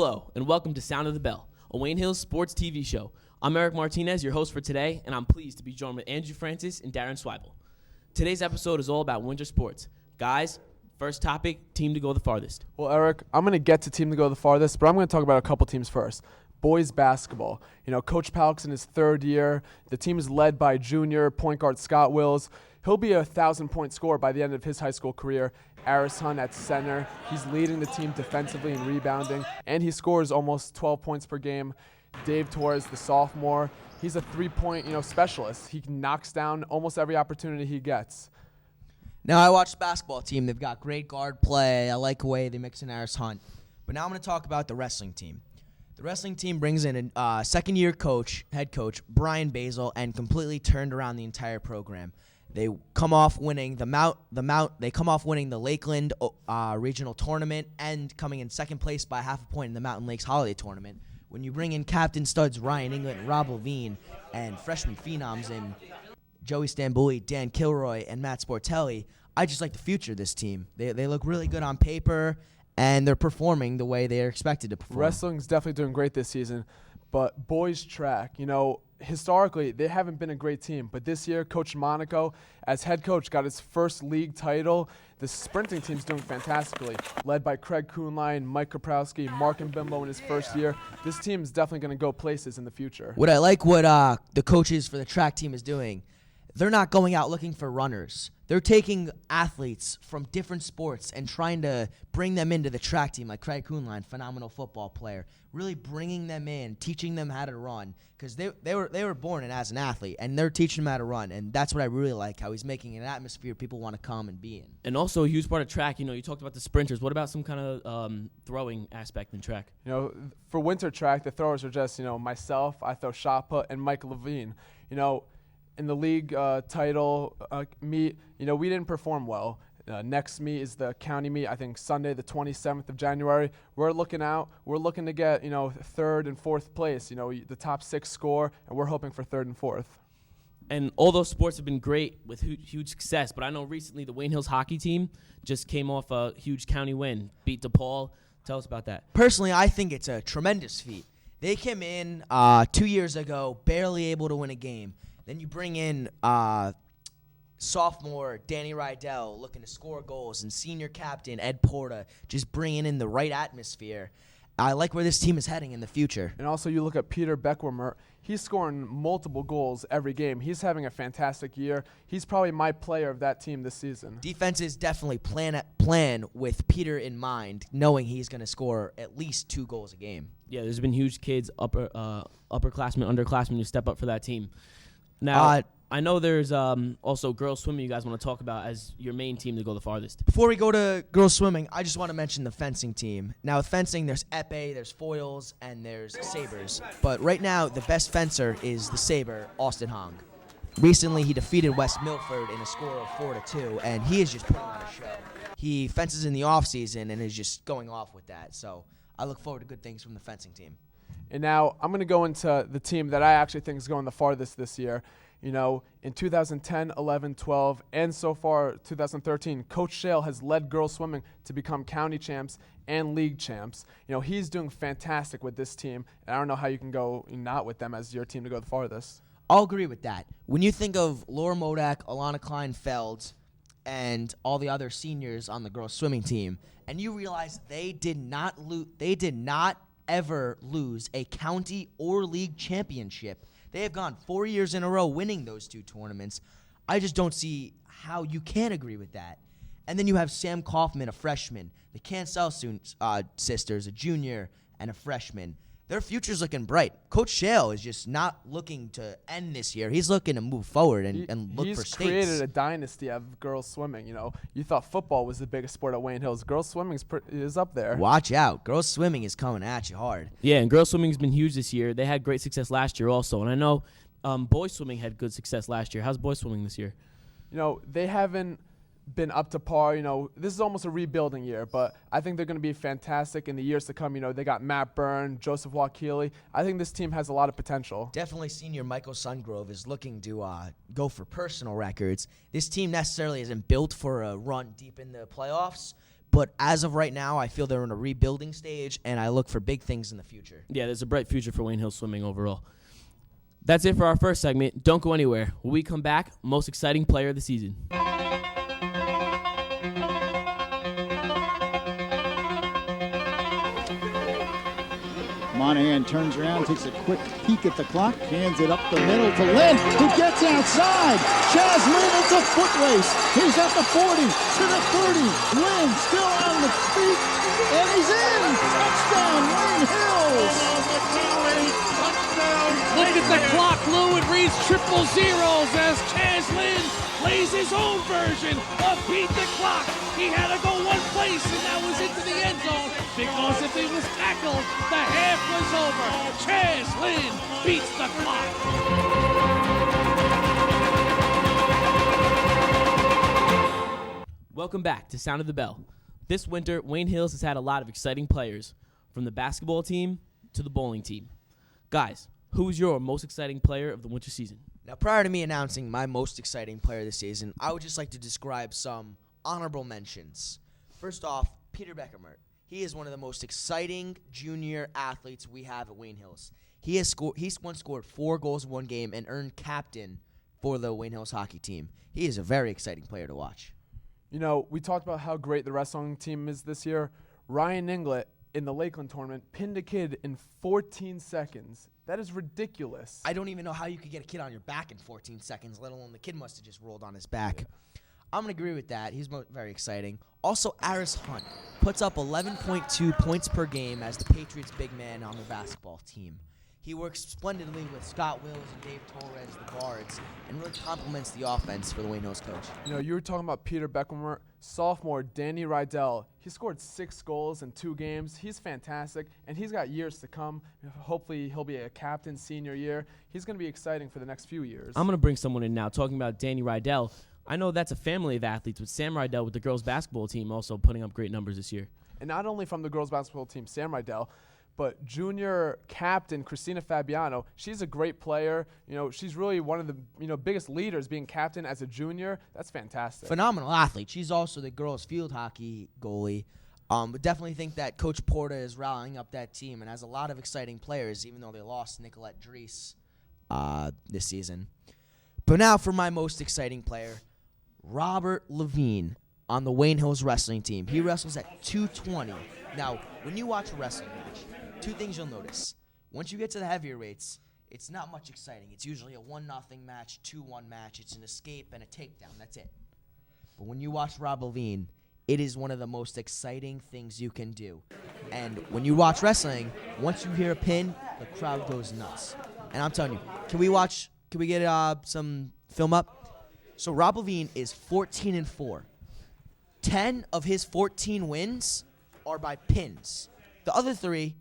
Hello, and welcome to Sound of the Bell, a Wayne Hills sports TV show. I'm Erik Martinez, your host for today, and I'm pleased to be joined with Francus and Darren Schweibel. Today's episode is all about winter sports. Guys, first topic, team to go the farthest. Well, Erik, I'm going to get to team to go the farthest, but I'm going to talk about a couple teams first. Boys basketball. Coach Palk's in his third year. The team is led by junior point guard Scott Wills. He'll be a 1,000-point scorer by the end of his high school career. Aris Hunt at center. He's leading the team defensively and rebounding, and he scores almost 12 points per game. Dave Torres, the sophomore, he's a three-point specialist. He knocks down almost every opportunity he gets. Now, I watched the basketball team. They've got great guard play. I like the way they mix in Aris Hunt. But now I'm going to talk about the wrestling team. The wrestling team brings in a second-year head coach, Brian Basil, and completely turned around the entire program. They come off winning They come off winning the Lakeland regional tournament and coming in second place by half a point in the Mountain Lakes Holiday Tournament. When you bring in captain studs Ryan England and Rob Levine and freshman phenoms in Joey Stambuli, Dan Kilroy, and Matt Sportelli, I just like the future of this team. They look really good on paper, and they're performing the way they're expected to perform. Wrestling's definitely doing great this season, but boys track, historically, they haven't been a great team, but this year, Coach Monaco, as head coach, got his first league title. The sprinting team's doing fantastically, led by Craig Kuhnlein, Mike Kaprowski, Mark Bimbo in his first year. This team is definitely going to go places in the future. What I like what the coaches for the track team is doing, they're not going out looking for runners. They're taking athletes from different sports and trying to bring them into the track team, like Craig Kuhnlein, phenomenal football player, really bringing them in, teaching them how to run, because they were born in as an athlete, and they're teaching them how to run, and that's what I really like, how he's making an atmosphere people want to come and be in. And also a huge part of track, you talked about the sprinters. What about some kind of throwing aspect in track? For winter track, the throwers are just, myself, I throw shot put, and Mike Levine. In the league title meet, we didn't perform well. Next meet is the county meet, I think Sunday, the 27th of January. We're looking to get, third and fourth place, the top six score, and we're hoping for third and fourth. And all those sports have been great with huge success, but I know recently the Wayne Hills hockey team just came off a huge county win, beat DePaul. Tell us about that. Personally, I think it's a tremendous feat. They came in 2 years ago, barely able to win a game. Then you bring in sophomore Danny Rydell looking to score goals, and senior captain Ed Porta just bringing in the right atmosphere. I like where this team is heading in the future. And also you look at Peter Beckwimmer. He's scoring multiple goals every game. He's having a fantastic year. He's probably my player of that team this season. Defenses definitely plan with Peter in mind, knowing he's going to score at least 2 goals a game. Yeah, there's been huge kids, upperclassmen, underclassmen who step up for that team. Now, I know there's also girls swimming you guys want to talk about as your main team to go the farthest. Before we go to girls swimming, I just want to mention the fencing team. Now, with fencing, there's epee, there's foils, and there's sabers. But right now, the best fencer is the saber, Austin Hong. Recently, he defeated West Milford in a score of 4-2, and he is just putting on a show. He fences in the offseason and is just going off with that. So I look forward to good things from the fencing team. And now I'm going to go into the team that I actually think is going the farthest this year. In 2010, 11, 12, and so far 2013, Coach Shale has led girls swimming to become county champs and league champs. He's doing fantastic with this team, and I don't know how you can go not with them as your team to go the farthest. I'll agree with that. When you think of Laura Modak, Alana Kleinfeld, and all the other seniors on the girls swimming team, and you realize they did not ever lose a county or league championship. They have gone 4 years in a row winning those 2 tournaments. I just don't see how you can agree with that. And then you have Sam Kaufman, a freshman, the Cancel sisters, a junior, and a freshman. Their future's looking bright. Coach Shale is just not looking to end this year. He's looking to move forward and look for states. He's created a dynasty of girls swimming. You thought football was the biggest sport at Wayne Hills. Girls swimming is up there. Watch out. Girls swimming is coming at you hard. Yeah, and girls swimming's been huge this year. They had great success last year also. And I know boys swimming had good success last year. How's boys swimming this year? They haven't been up to par. This is almost a rebuilding year, but I think they're going to be fantastic in the years to come. They got Matt Byrne, Joseph Wakili. I think this team has a lot of potential. Definitely senior Michael Sungrove is looking to go for personal records. This team necessarily isn't built for a run deep in the playoffs, But as of right now, I feel they're in a rebuilding stage, and I look for big things in the future. Yeah, there's a bright future for Wayne Hills swimming overall. That's it for our first segment. Don't go anywhere. When we come back, most exciting player of the season. Monahan turns around, takes a quick peek at the clock, hands it up the middle to Lynn, who gets outside. Chaz Lynn, it's a foot race. He's at the 40, to the 30. Lynn still on the feet, and he's in. Touchdown, Wayne Hills. Look at the clock, Lou. It reads triple zeros as Chaz Lynn plays his own version of Beat the Clock. He had to go one place, and that was into the end zone, because if he was tackled, the half was over. Chaz Lynn beats the clock. Welcome back to Sound of the Bell. This winter, Wayne Hills has had a lot of exciting players, from the basketball team to the bowling team. Guys, who's your most exciting player of the winter season? Now, prior to me announcing my most exciting player this season, I would just like to describe some honorable mentions. First off, Peter Beckermert. He is one of the most exciting junior athletes we have at Wayne Hills. He's once scored 4 goals in one game and earned captain for the Wayne Hills hockey team. He is a very exciting player to watch. You know, we talked about how great the wrestling team is this year. Ryan Inglet in the Lakeland tournament pinned a kid in 14 seconds. That is ridiculous. I don't even know how you could get a kid on your back in 14 seconds, let alone the kid must have just rolled on his back. I'm going to agree with that. He's very exciting. Also, Aris Hunt puts up 11.2 points per game as the Patriots' big man on the basketball team. He works splendidly with Scott Wills and Dave Torres, the guards, and really complements the offense for the Wayne Hills coach. You know, you were talking about Peter Beckermert. Sophomore Danny Rydell, he scored 6 goals in 2 games. He's fantastic, and he's got years to come. Hopefully he'll be a captain senior year. He's going to be exciting for the next few years. I'm going to bring someone in now, talking about Danny Rydell. I know that's a family of athletes, with Sam Rydell with the girls' basketball team also putting up great numbers this year. And not only from the girls' basketball team, Sam Rydell, but junior captain Christina Fabiano, she's a great player. You know, she's really one of the biggest leaders, being captain as a junior. That's fantastic. Phenomenal athlete. She's also the girls' field hockey goalie. But definitely think that Coach Porta is rallying up that team and has a lot of exciting players, even though they lost Nicolette Dries this season. But now for my most exciting player, Robert Levine on the Wayne Hills wrestling team. He wrestles at 220. Now, when you watch a wrestling match, 2 things you'll notice. Once you get to the heavier weights, it's not much exciting. It's usually a 1-0 match, 2-1 match. It's an escape and a takedown. That's it. But when you watch Rob Levine, it is one of the most exciting things you can do. And when you watch wrestling, once you hear a pin, the crowd goes nuts. And I'm telling you, can we get some film up? So Rob Levine is 14-4. 10 of his 14 wins are by pins. The other three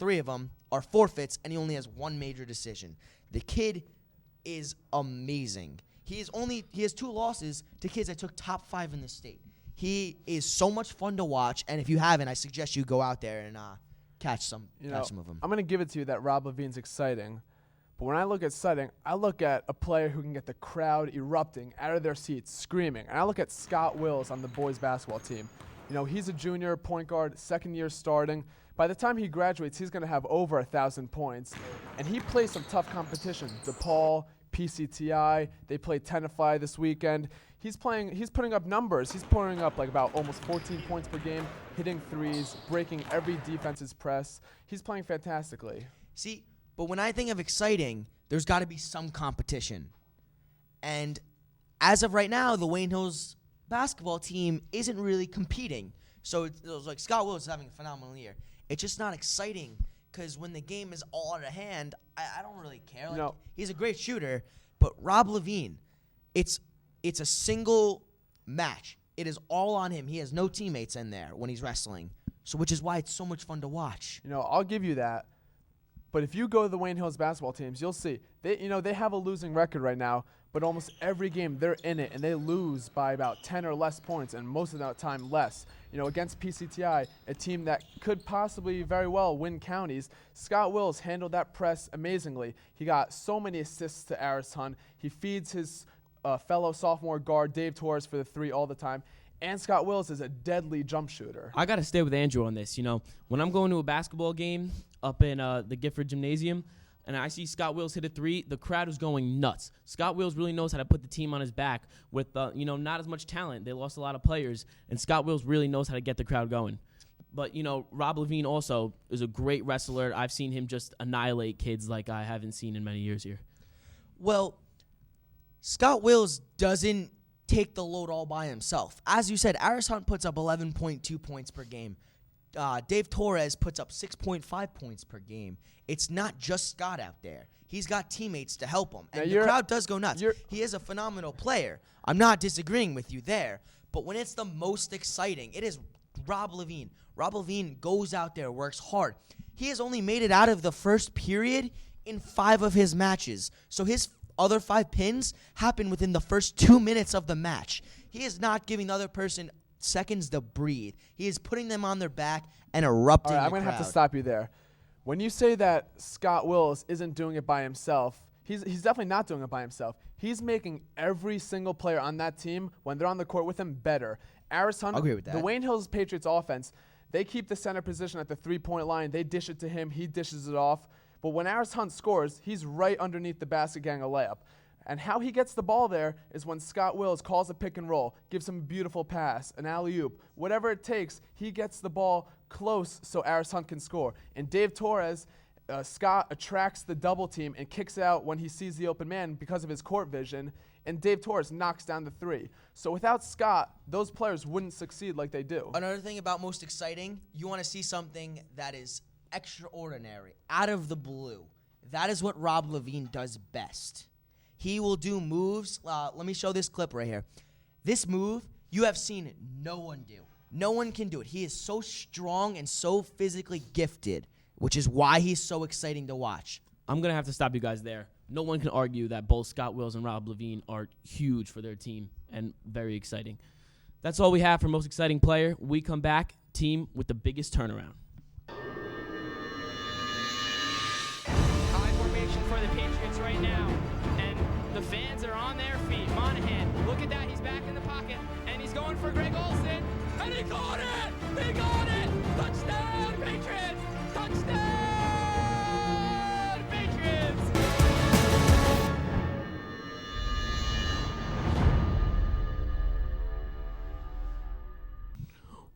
of them are forfeits, and he only has 1 major decision. The kid is amazing. He has 2 losses to kids that took top 5 in the state. He is so much fun to watch, and if you haven't, I suggest you go out there and catch some of them. I'm going to give it to you that Rob Levine's exciting. But when I look at exciting, I look at a player who can get the crowd erupting out of their seats, screaming. And I look at Scott Wills on the boys basketball team. You know, he's a junior point guard, 2nd year starting. By the time he graduates, he's going to have over 1,000 points. And he plays some tough competition. DePaul, PCTI, they play Tenafly this weekend. He's putting up numbers. He's putting up like about almost 14 points per game, hitting threes, breaking every defense's press. He's playing fantastically. See, but when I think of exciting, there's got to be some competition. And as of right now, the Wayne Hills basketball team isn't really competing. So it was like Scott Wills is having a phenomenal year. It's just not exciting because when the game is all out of hand, I don't really care. Like, he's a great shooter, but Rob Levine, it's a single match. It is all on him. He has no teammates in there when he's wrestling, so which is why it's so much fun to watch. You know, I'll give you that. But if you go to the Wayne Hills basketball teams, you'll see they have a losing record right now, but almost every game they're in it and they lose by about 10 or less points, and most of the time less. You know, against PCTI, a team that could possibly very well win counties, Scott Wills handled that press amazingly. He got so many assists to Aris Hunt. He feeds his fellow sophomore guard Dave Torres for the 3 all the time. And Scott Wills is a deadly jump shooter. I got to stay with Andrew on this. When I'm going to a basketball game up in the Gifford Gymnasium and I see Scott Wills hit a three, the crowd is going nuts. Scott Wills really knows how to put the team on his back with, not as much talent. They lost a lot of players, and Scott Wills really knows how to get the crowd going. But, Rob Levine also is a great wrestler. I've seen him just annihilate kids like I haven't seen in many years here. Well, Scott Wills doesn't take the load all by himself. As you said, Aris Hunt puts up 11.2 points per game. Dave Torres puts up 6.5 points per game. It's not just Scott out there. He's got teammates to help him. And the crowd does go nuts. He is a phenomenal player. I'm not disagreeing with you there. But when it's the most exciting, it is Rob Levine. Rob Levine goes out there, works hard. He has only made it out of the first period in 5 of his matches. So his other 5 pins happen within the first 2 minutes of the match. He is not giving the other person seconds to breathe. He is putting them on their back and erupting. All right, I'm going to have to stop you there. When you say that Scott Wills isn't doing it by himself, he's definitely not doing it by himself. He's making every single player on that team, when they're on the court with him, better. Aris Hunt, I agree with that. The Wayne Hills Patriots offense, they keep the center position at the 3-point line. They dish it to him. He dishes it off. But when Aris Hunt scores, he's right underneath the basket getting a layup. And how he gets the ball there is when Scott Wills calls a pick and roll, gives him a beautiful pass, an alley-oop. Whatever it takes, he gets the ball close so Aris Hunt can score. And Dave Torres, Scott attracts the double team and kicks out when he sees the open man because of his court vision, and Dave Torres knocks down the 3. So without Scott, those players wouldn't succeed like they do. Another thing about most exciting, you want to see something that is extraordinary, out of the blue. That is what Rob Levine does best. He will do moves. Let me show this clip right here. This move, you have seen no one do. No one can do it. He is so strong and so physically gifted, which is why he's so exciting to watch. I'm going to have to stop you guys there. No one can argue that both Scott Wills and Rob Levine are huge for their team and very exciting. That's all we have for most exciting player. We come back, team with the biggest turnaround. High formation for the Patriots right now. And the fans are on their feet. Monahan, look at that. He's back in the pocket. And he's going for Greg Olsen. And he got it! He got it! Touchdown, Patriots! Touchdown, Patriots!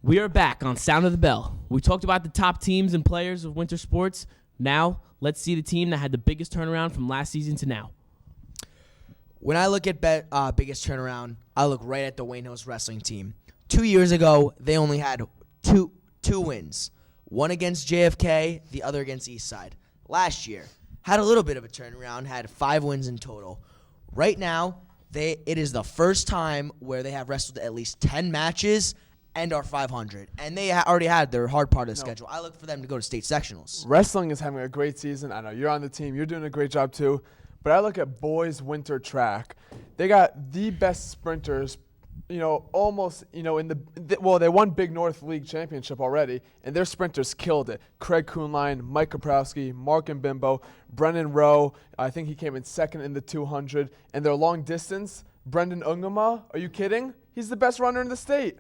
We are back on Sound of the Bell. We talked about the top teams and players of winter sports. Now, let's see the team that had the biggest turnaround from last season to now. When I look at biggest turnaround, I look right at the Wayne Hills wrestling team. 2 years ago, they only had two wins. One against JFK, the other against Eastside. Last year, had a little bit of a turnaround, had 5 wins in total. Right now, it is the first time where they have wrestled at least 10 matches and are 500. And they already had their hard part of the schedule. I look for them to go to state sectionals. Wrestling is having a great season. I know you're on the team. You're doing a great job too. But I look at boys winter track. They got the best sprinters, almost, they won Big North League Championship already, and their sprinters killed it. Craig Kuhnlein, Mike Kaprowski, Mark and Bimbo, Brennan Rowe, I think he came in second in the 200. And their long distance, Brendan Ungama, are you kidding? He's the best runner in the state.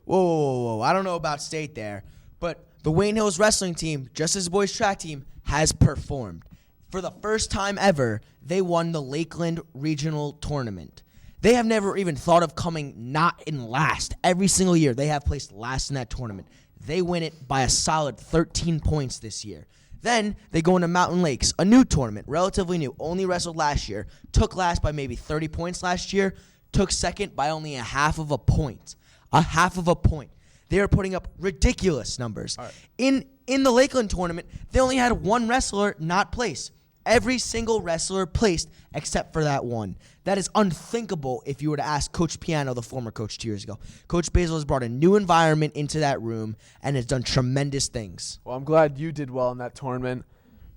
Whoa. I don't know about state there, but the Wayne Hills wrestling team, just as the boys track team, has performed. For the first time ever, they won the Lakeland Regional Tournament. They have never even thought of coming not in last. Every single year, they have placed last in that tournament. They win it by a solid 13 points this year. Then they go into Mountain Lakes, a new tournament, relatively new, only wrestled last year, took last by maybe 30 points last year, took second by only a half of a point. A half of a point. They are putting up ridiculous numbers. Right. In the Lakeland tournament, they only had one wrestler not place. Every single wrestler placed except for that one. That is unthinkable if you were to ask Coach Piano, the former coach 2 years ago. Coach Basil has brought a new environment into that room and has done tremendous things. Well, I'm glad you did well in that tournament.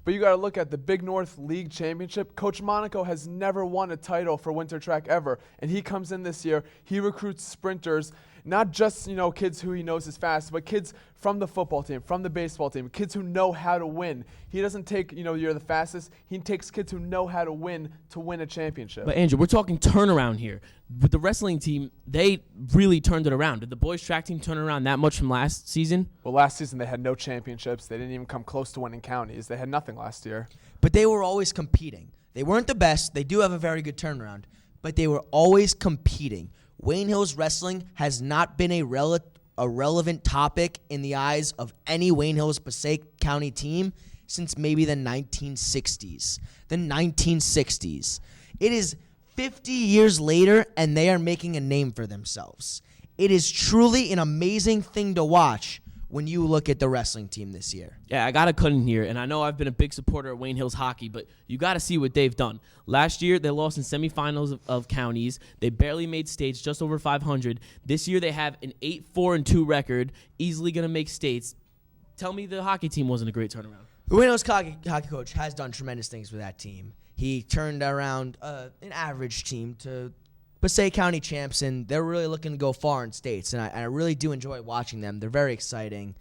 But you got to look at the Big North League Championship. Coach Monaco has never won a title for winter track ever, and he comes in this year. He recruits sprinters. not just, kids who he knows is fast, but kids from the football team, from the baseball team, kids who know how to win. He doesn't take, you're the fastest. He takes kids who know how to win a championship. But Andrew, we're talking turnaround here. With the wrestling team, they really turned it around. Did the boys track team turn around that much from last season? Well, last season they had no championships. They didn't even come close to winning counties. They had nothing last year. But they were always competing. They weren't the best. They do have a very good turnaround, but they were always competing. Wayne Hills wrestling has not been a relevant topic in the eyes of any Wayne Hills Passaic County team since maybe the 1960s. The 1960s. It is 50 years later, and they are making a name for themselves. It is truly an amazing thing to watch when you look at the wrestling team this year. Yeah, I got to cut in here, and I know I've been a big supporter of Wayne Hills hockey, but you got to see what they've done. Last year, they lost in semifinals of counties. They barely made states, just over 500. This year, they have an 8-4-2 record, easily going to make states. Tell me the hockey team wasn't a great turnaround. The Wayne Hills hockey coach has done tremendous things with that team. He turned around an average team to Passaic County champs, and they're really looking to go far in states, and I really do enjoy watching them. They're very exciting.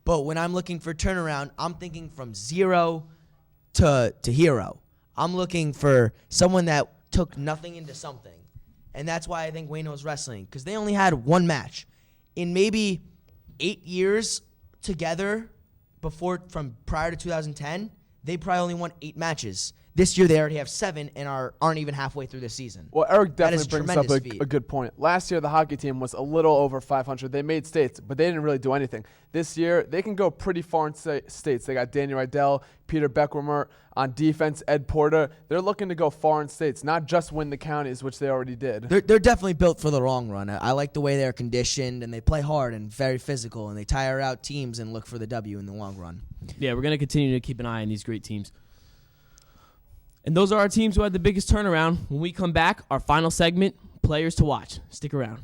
But when I'm looking for turnaround, I'm thinking from zero to hero. I'm looking for someone that took nothing into something, and that's why I think Wayne Hills Wrestling, because they only had one match. In maybe 8 years together from prior to 2010, they probably only won 8 matches. This year, they already have 7 and aren't even halfway through the season. Well, Erik definitely brings up tremendous a feat. good point. Last year, the hockey team was a little over 500. They made states, but they didn't really do anything. This year, they can go pretty far in states. They got Daniel Rydell, Peter Beckwermer on defense, Ed Porter. They're looking to go far in states, not just win the counties, which they already did. They're definitely built for the long run. I like the way they're conditioned, and they play hard and very physical, and they tire out teams and look for the W in the long run. Yeah, we're going to continue to keep an eye on these great teams. And those are our teams who had the biggest turnaround. When we come back, our final segment, Players to Watch. Stick around.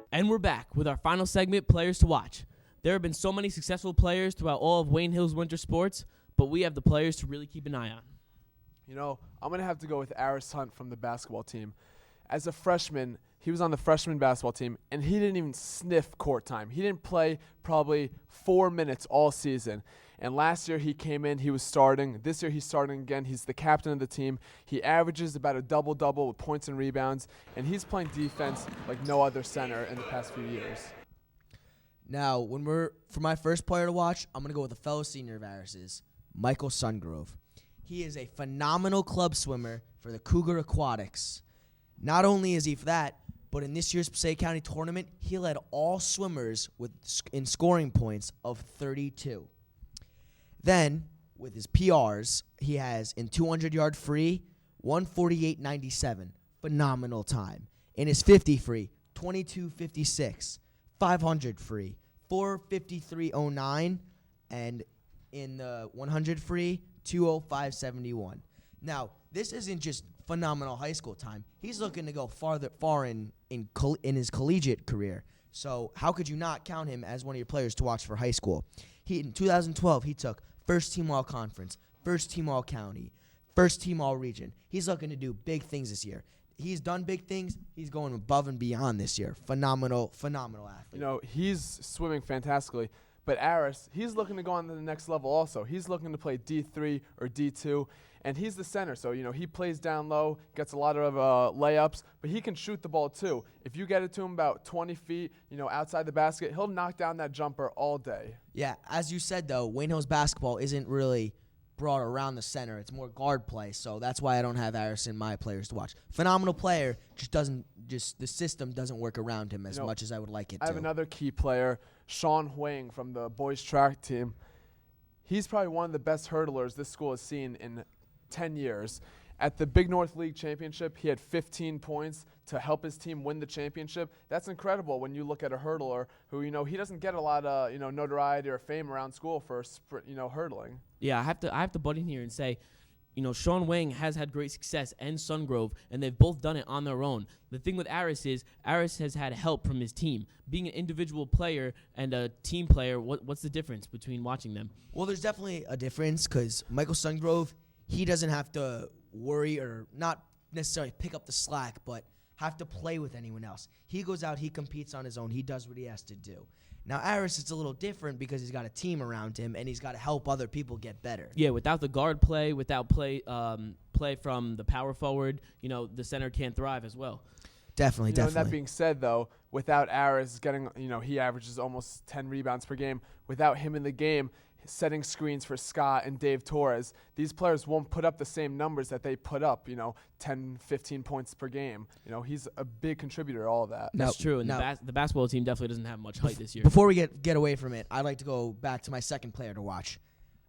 And we're back with our final segment, Players to Watch. There have been so many successful players throughout all of Wayne Hills winter sports, but we have the players to really keep an eye on. I'm going to have to go with Aris Hunt from the basketball team. As a freshman, he was on the freshman basketball team, and he didn't even sniff court time. He didn't play probably 4 minutes all season. And last year he came in, he was starting. This year he's starting again. He's the captain of the team. He averages about a double-double with points and rebounds, and he's playing defense like no other center in the past few years. Now, for my first player to watch, I'm going to go with a fellow senior of Aris's, Michael Sungrove. He is a phenomenal club swimmer for the Cougar Aquatics. Not only is he for that, but in this year's Passaic County tournament, he led all swimmers in scoring points of 32. Then, with his PRs, he has in 200-yard free, 148.97. Phenomenal time. In his 50 free, 22.56. 500 free, 453.09. And in the 100 free, 205.71. Now, this isn't just phenomenal high school time. He's looking to go far in his collegiate career. So how could you not count him as one of your players to watch for high school? In 2012, he took first team all conference, first team all county, first team all region. He's looking to do big things this year. He's done big things. He's going above and beyond this year. Phenomenal athlete. He's swimming fantastically. But Aris, he's looking to go on to the next level also. He's looking to play D3 or D2, and he's the center. So, he plays down low, gets a lot of layups, but he can shoot the ball too. If you get it to him about 20 feet, outside the basket, he'll knock down that jumper all day. Yeah, as you said, though, Wayne Hills basketball isn't really brought around the center. It's more guard play, so that's why I don't have Aris in my players to watch. Phenomenal player, the system doesn't work around him as much as I would like it to. I have another key player, Sean Huang from the boys track team. He's probably one of the best hurdlers this school has seen in 10 years. At the Big North League Championship, he had 15 points to help his team win the championship. That's incredible when you look at a hurdler who, he doesn't get a lot of, notoriety or fame around school for, hurdling. Yeah, I have to butt in here and say, Sean Wang has had great success and Sungrove, and they've both done it on their own. The thing with Aris is Aris has had help from his team. Being an individual player and a team player, what's the difference between watching them? Well, there's definitely a difference because Michael Sungrove, he doesn't have to worry or not necessarily pick up the slack, but have to play with anyone else. He goes out, he competes on his own, he does what he has to do. Now, Aris, it's a little different because he's got a team around him, and he's got to help other people get better. Yeah, without the guard play, without play from the power forward, the center can't thrive as well. Definitely. And that being said, though, without Aris getting, he averages almost 10 rebounds per game. Without him in the game, setting screens for Scott and Dave Torres, these players won't put up the same numbers that they put up, 10, 15 points per game. He's a big contributor to all of that. That's true, and the basketball team definitely doesn't have much height this year. Before we get away from it, I'd like to go back to my second player to watch,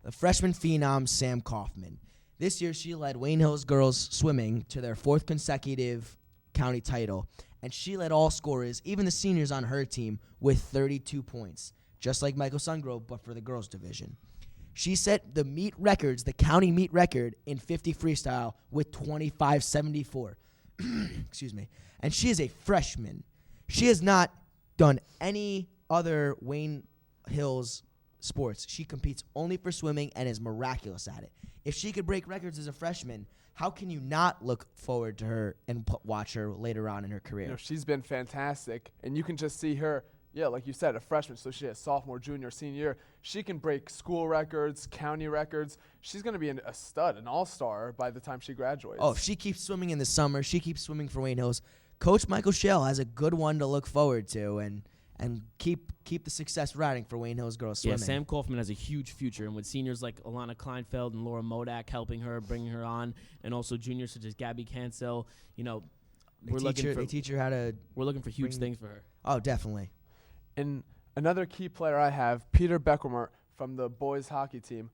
the freshman phenom Sam Kaufman. This year, she led Wayne Hills girls swimming to their 4th consecutive county title, and she led all scorers, even the seniors on her team, with 32 points. Just like Michael Sungrove, but for the girls' division. She set the county meet record in 50 freestyle with 25.74. Excuse me. And she is a freshman. She has not done any other Wayne Hills sports. She competes only for swimming and is miraculous at it. If she could break records as a freshman, how can you not look forward to her and watch her later on in her career? She's been fantastic, and you can just see her. Yeah, like you said, a freshman, so she has sophomore, junior, senior year. She can break school records, county records. She's going to be a stud, an all-star by the time she graduates. Oh, if she keeps swimming in the summer, she keeps swimming for Wayne Hills. Coach Michael Schell has a good one to look forward to and keep the success riding for Wayne Hills girls swimming. Yeah, Sam Kaufman has a huge future, and with seniors like Alana Kleinfeld and Laura Modak helping her, bringing her on, and also juniors such as Gabby Cancel, they teach her how to. We're looking for huge things for her. Oh, definitely. And another key player I have, Peter Beckermer from the boys hockey team.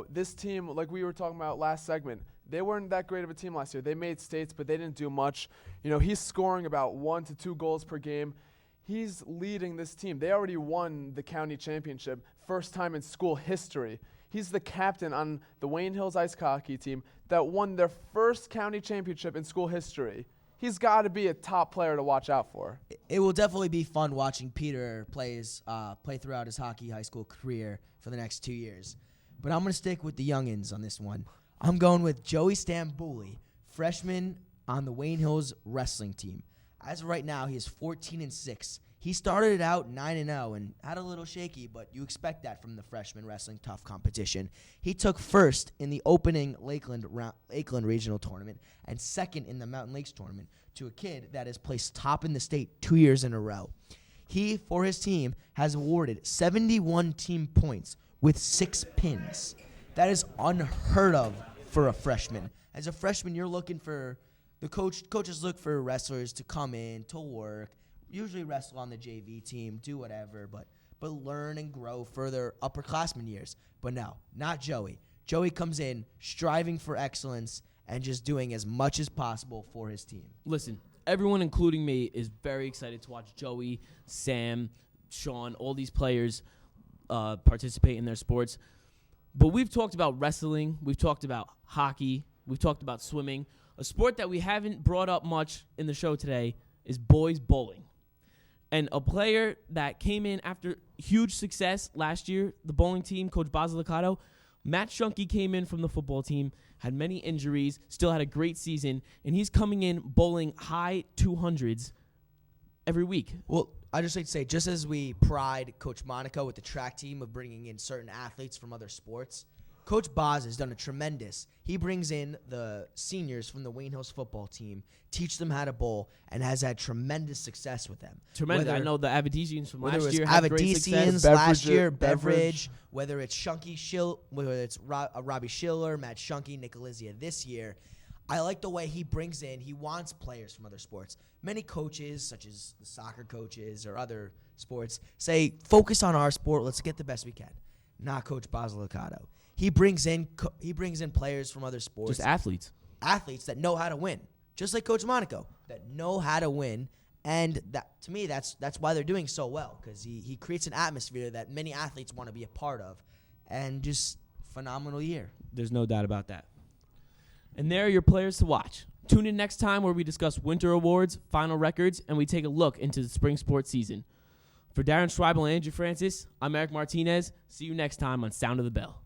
This team, like we were talking about last segment, they weren't that great of a team last year. They made states, but they didn't do much. He's scoring about 1 to 2 goals per game. He's leading this team. They already won the county championship, first time in school history. He's the captain on the Wayne Hills ice hockey team that won their first county championship in school history. He's got to be a top player to watch out for. It will definitely be fun watching Peter play throughout his hockey high school career for the next 2 years. But I'm going to stick with the youngins on this one. I'm going with Joey Stambouli, freshman on the Wayne Hills wrestling team. As of right now, he is 14-6. He started it out 9-0 and had a little shaky, but you expect that from the freshman wrestling tough competition. He took first in the opening Lakeland regional tournament and second in the Mountain Lakes tournament to a kid that has placed top in the state 2 years in a row. He, for his team, has awarded 71 team points with 6 pins. That is unheard of for a freshman. As a freshman, you're looking for coaches look for wrestlers to come in, to work, usually wrestle on the JV team, do whatever, but learn and grow for their upperclassmen years. But no, not Joey. Joey comes in striving for excellence and just doing as much as possible for his team. Listen, everyone, including me, is very excited to watch Joey, Sam, Sean, all these players participate in their sports. But we've talked about wrestling, we've talked about hockey, we've talked about swimming. A sport that we haven't brought up much in the show today is boys bowling. And a player that came in after huge success last year, the bowling team, Coach Basilicato, Matt Shunke came in from the football team, had many injuries, still had a great season, and he's coming in bowling high 200s every week. Well, I just like to say, just as we pride Coach Monaco with the track team of bringing in certain athletes from other sports, Coach Boz has done a tremendous. He brings in the seniors from the Wayne Hills football team, teach them how to bowl, and has had tremendous success with them. Tremendous. I know the Avadesians from last year had great success. Last year, Beverage, whether it's whether it's Robbie Schiller, Matt Shunke, Nicolizia this year. I like the way he brings in, he wants players from other sports. Many coaches, such as the soccer coaches or other sports, say, focus on our sport, let's get the best we can. Not Coach Basilicato. He brings in players from other sports. Just athletes. athletes that know how to win, just like Coach Monaco, that know how to win. And that, to me, that's why they're doing so well, because he creates an atmosphere that many athletes want to be a part of. And just phenomenal year. There's no doubt about that. And there are your players to watch. Tune in next time where we discuss winter awards, final records, and we take a look into the spring sports season. For Darren Schweibel and Andrew Francis, I'm Erik Martinez. See you next time on Sound of the Bell.